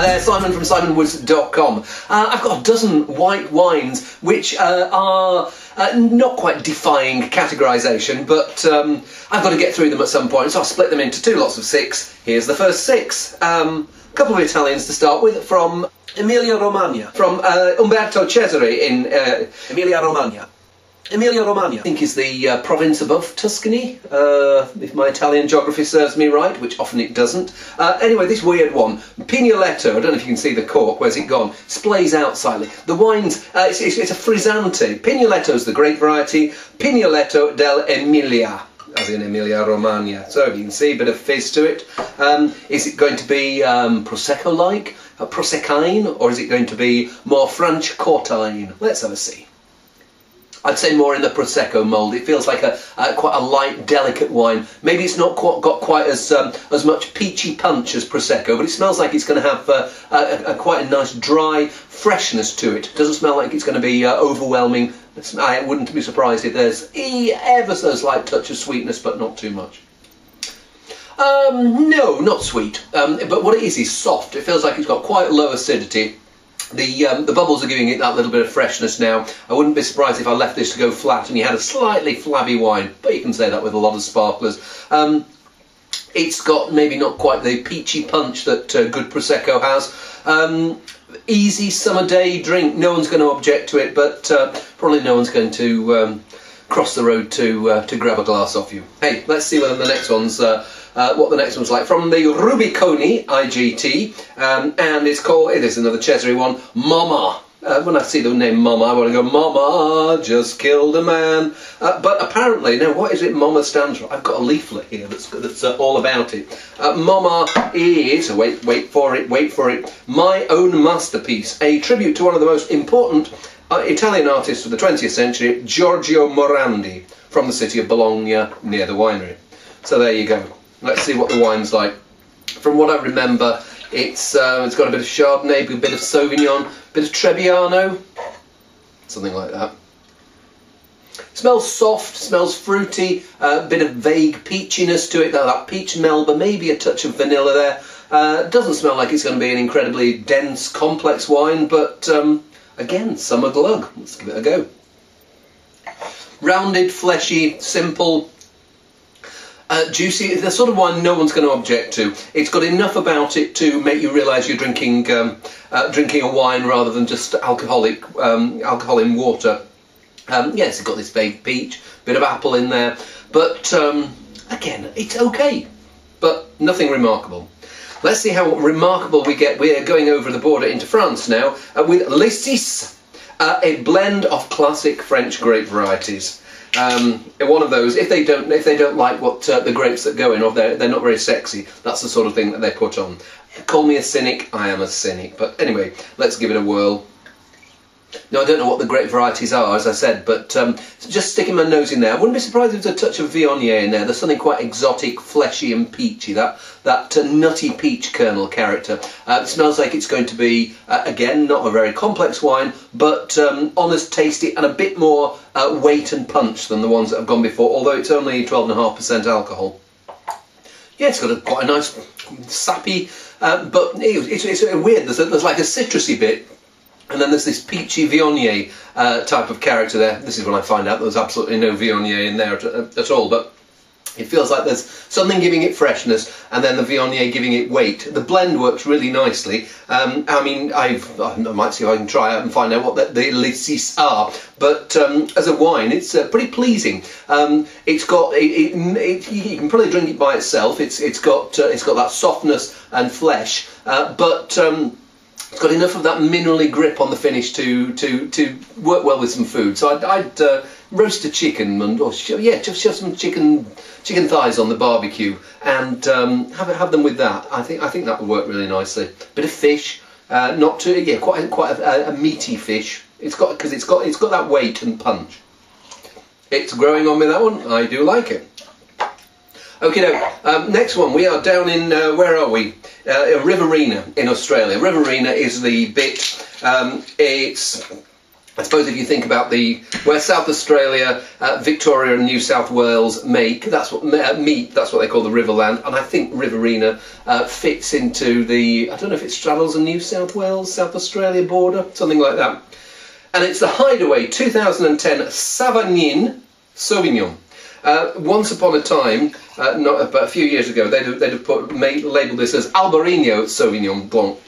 Hi there, Simon from simonwoods.com. I've got a dozen white wines which are not quite defying categorisation, but I've got to get through them at some point, so I'll split them into two lots of 6. Here's the first 6. A couple of Italians to start with, from Emilia-Romagna, from Umberto Cesari in Emilia-Romagna. Emilia-Romagna, I think, is the province above Tuscany, if my Italian geography serves me right, which often it doesn't. Anyway, this weird one, Pignoletto, I don't know if you can see the cork, where's it gone? Splays out slightly. The wine's, it's a frizzante. Pignoletto's the grape variety, Pignoletto dell'Emilia, as in Emilia-Romagna. So you can see a bit of fizz to it. Is it going to be Prosecco-like, Proseccine, or is it going to be more French Courtine? Let's have a see. I'd say more in the Prosecco mould. It feels like quite a light, delicate wine. Maybe it's not got quite as much peachy punch as Prosecco, but it smells like it's going to have quite a nice dry freshness to it. It doesn't smell like it's going to be overwhelming. I wouldn't be surprised if there's ever so slight touch of sweetness, but not too much. No, not sweet. But what it is soft. It feels like it's got quite low acidity. The bubbles are giving it that little bit of freshness now. I wouldn't be surprised if I left this to go flat and you had a slightly flabby wine, but you can say that with a lot of sparklers. It's got maybe not quite the peachy punch that good Prosecco has. Easy summer day drink, no one's going to object to it, but probably no one's going to cross the road to grab a glass off you. Hey, let's see what the next one's like. From the Rubicone IGT, and it's called, it is another Cesari one, Moma. When I see the name Moma, I want to go, Mama just killed a man. But apparently, now what is it Moma stands for? I've got a leaflet here that's all about it. Moma is, wait for it, my own masterpiece, a tribute to one of the most important Italian artists of the 20th century, Giorgio Morandi, from the city of Bologna, near the winery. So there you go. Let's see what the wine's like. From what I remember, it's got a bit of Chardonnay, a bit of Sauvignon, a bit of Trebbiano, something like that. Smells soft, smells fruity, a bit of vague peachiness to it, that peach melba, maybe a touch of vanilla there. Doesn't smell like it's going to be an incredibly dense, complex wine, but again, summer glug. Let's give it a go. Rounded, fleshy, simple. Juicy, the sort of wine no one's going to object to. It's got enough about it to make you realise you're drinking a wine rather than just alcohol in water. Yes, it's got this vague peach, bit of apple in there, but again, it's okay, but nothing remarkable. Let's see how remarkable we get. We're going over the border into France now with Les Six, a blend of classic French grape varieties. One of those, if they don't like what the grapes that go in, or they're not very sexy, that's the sort of thing that they put on. Call me a cynic, I am a cynic. But anyway, let's give it a whirl. Now, I don't know what the grape varieties are, as I said, but just sticking my nose in there, I wouldn't be surprised if there's a touch of Viognier in there. There's something quite exotic, fleshy and peachy, that nutty peach kernel character. It smells like it's going to be, again, not a very complex wine, but honest, tasty, and a bit more weight and punch than the ones that have gone before, although it's only 12.5% alcohol. Yeah, it's got quite a nice, sappy, but it's weird. There's like a citrusy bit. And then there's this peachy Viognier type of character there. This is when I find out there's absolutely no Viognier in there at all, but it feels like there's something giving it freshness and then the Viognier giving it weight. The blend works really nicely. I mean, I might see if I can try out and find out what the Les Six are, but as a wine, it's pretty pleasing. It's got, you can probably drink it by itself. It's got that softness and flesh, but it's got enough of that minerally grip on the finish to work well with some food. So I'd roast a chicken and just shove some chicken thighs on the barbecue and have them with that. I think that would work really nicely. Bit of fish, not too quite a meaty fish. Because it's got that weight and punch. It's growing on me, that one. I do like it. Okay, now, next one, we are down in, where are we? Riverina in Australia. Riverina is the bit, it's I suppose if you think about where South Australia, Victoria and New South Wales make, that's what meet, that's what they call the Riverland, and I think Riverina fits into I don't know if it straddles the New South Wales, South Australia border, something like that. And it's the Hideaway 2010 Savagnin Sauvignon. Once upon a time, not but a few years ago, they'd have labelled this as Albarino Sauvignon Blanc.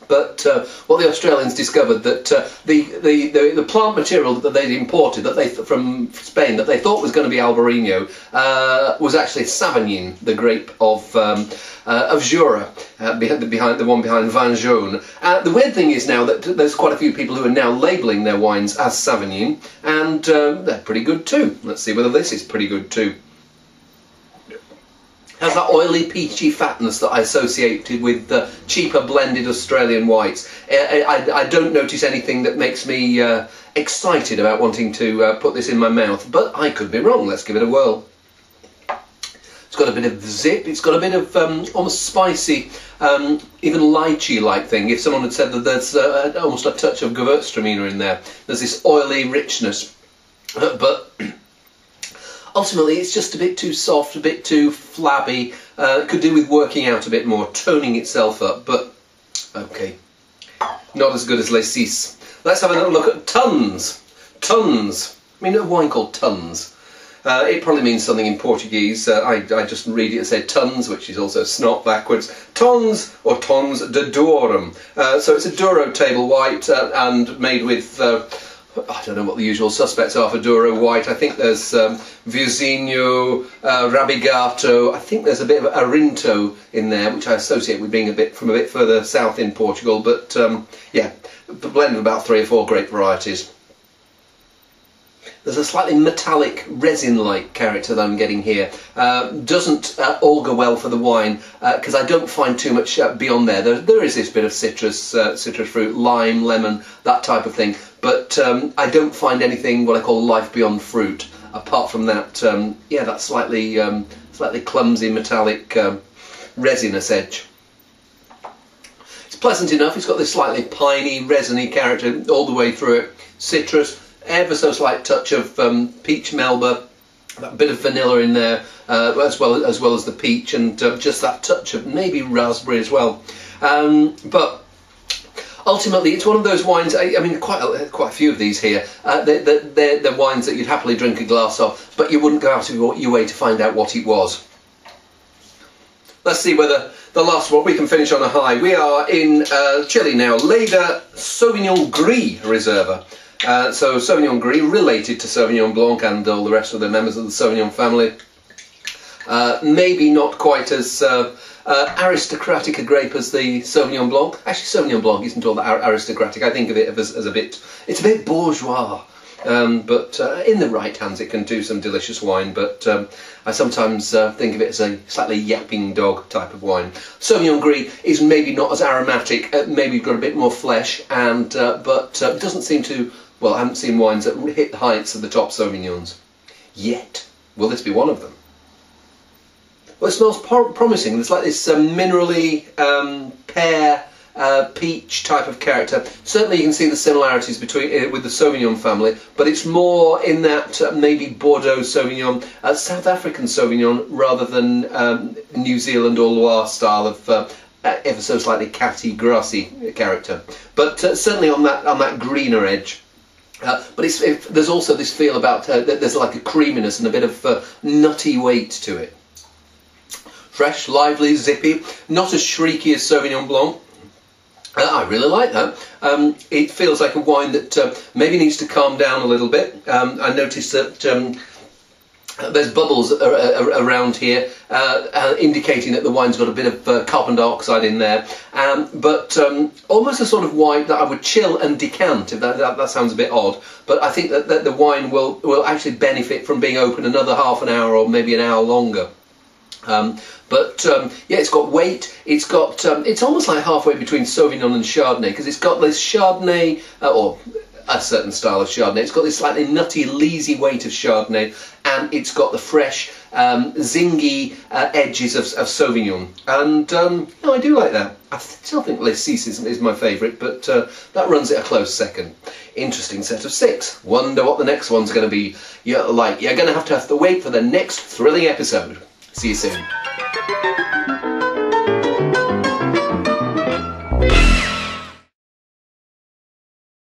But what the Australians discovered that the plant material that they'd imported from Spain that they thought was going to be Albarino was actually Savagnin, the grape of Jura, the one behind Vin Jaune. The weird thing is now that there's quite a few people who are now labelling their wines as Savagnin, and they're pretty good too. Let's see whether this is pretty good too. Has that oily, peachy fatness that I associated with the cheaper blended Australian whites. I don't notice anything that makes me excited about wanting to put this in my mouth, but I could be wrong. Let's give it a whirl. It's got a bit of zip, it's got a bit of almost spicy, even lychee-like thing. If someone had said that there's almost a touch of Gewürztraminer in there, there's this oily richness, but ultimately it's just a bit too soft, a bit too flabby. It could do with working out a bit more, toning itself up, but okay, not as good as Les Six. Let's have a look at tons. Tons. I mean, a wine called tons. It probably means something in Portuguese. I just read it and say tons, which is also snot backwards. Tons, or tons de Duorum. So it's a Douro table white and made with I don't know what the usual suspects are for Douro white. I think there's Viña, Rabigato. I think there's a bit of Arinto in there, which I associate with being from a bit further south in Portugal. But yeah, a blend of about 3 or 4 grape varieties. There's a slightly metallic, resin-like character that I'm getting here. Doesn't augur well for the wine because I don't find too much beyond there. There is this bit of citrus fruit, lime, lemon, that type of thing. But I don't find anything what I call life beyond fruit. Apart from that, yeah, that slightly clumsy, metallic, resinous edge. It's pleasant enough. It's got this slightly piney, resiny character all the way through it. Citrus. Ever so slight touch of peach melba, that bit of vanilla in there, as well as the peach, and just that touch of maybe raspberry as well. But ultimately, it's one of those wines. I mean, quite a few of these here. They're wines that you'd happily drink a glass of, but you wouldn't go out of your way to find out what it was. Let's see whether the last one we can finish on a high. We are in Chile now. Leyda Sauvignon Gris Reserva. So Sauvignon Gris, related to Sauvignon Blanc and all the rest of the members of the Sauvignon family. Maybe not quite as aristocratic a grape as the Sauvignon Blanc. Actually, Sauvignon Blanc isn't all that aristocratic. I think of it as a bit, it's a bit bourgeois. But in the right hands it can do some delicious wine, but I sometimes think of it as a slightly yapping dog type of wine. Sauvignon Gris is maybe not as aromatic, maybe got a bit more flesh, and but doesn't seem to, well, I haven't seen wines that hit the heights of the top Sauvignons yet. Will this be one of them? Well, it smells promising. There's like this minerally pear, peach type of character. Certainly you can see the similarities between with the Sauvignon family, but it's more in that maybe Bordeaux Sauvignon, South African Sauvignon, rather than New Zealand or Loire style of ever so slightly catty, grassy character. But certainly on that greener edge. But there's also this feel about there's like a creaminess and a bit of nutty weight to it. Fresh, lively, zippy, not as shrieky as Sauvignon Blanc. I really like that. It feels like a wine that maybe needs to calm down a little bit. I noticed that there's bubbles around here indicating that the wine's got a bit of carbon dioxide in there, but almost a sort of wine that I would chill and decant, if that sounds a bit odd, but I think that the wine will actually benefit from being open another half an hour or maybe an hour longer. Yeah, it's got weight. It's got it's almost like halfway between Sauvignon and Chardonnay, because it's got this Chardonnay or a certain style of Chardonnay. It's got this slightly nutty, leesy weight of Chardonnay, and it's got the fresh, zingy edges of Sauvignon. And no, I do like that. I still think Les Six is my favourite, but that runs it a close second. Interesting set of 6. Wonder what the next one's going to be like. You're going to have to wait for the next thrilling episode. See you soon.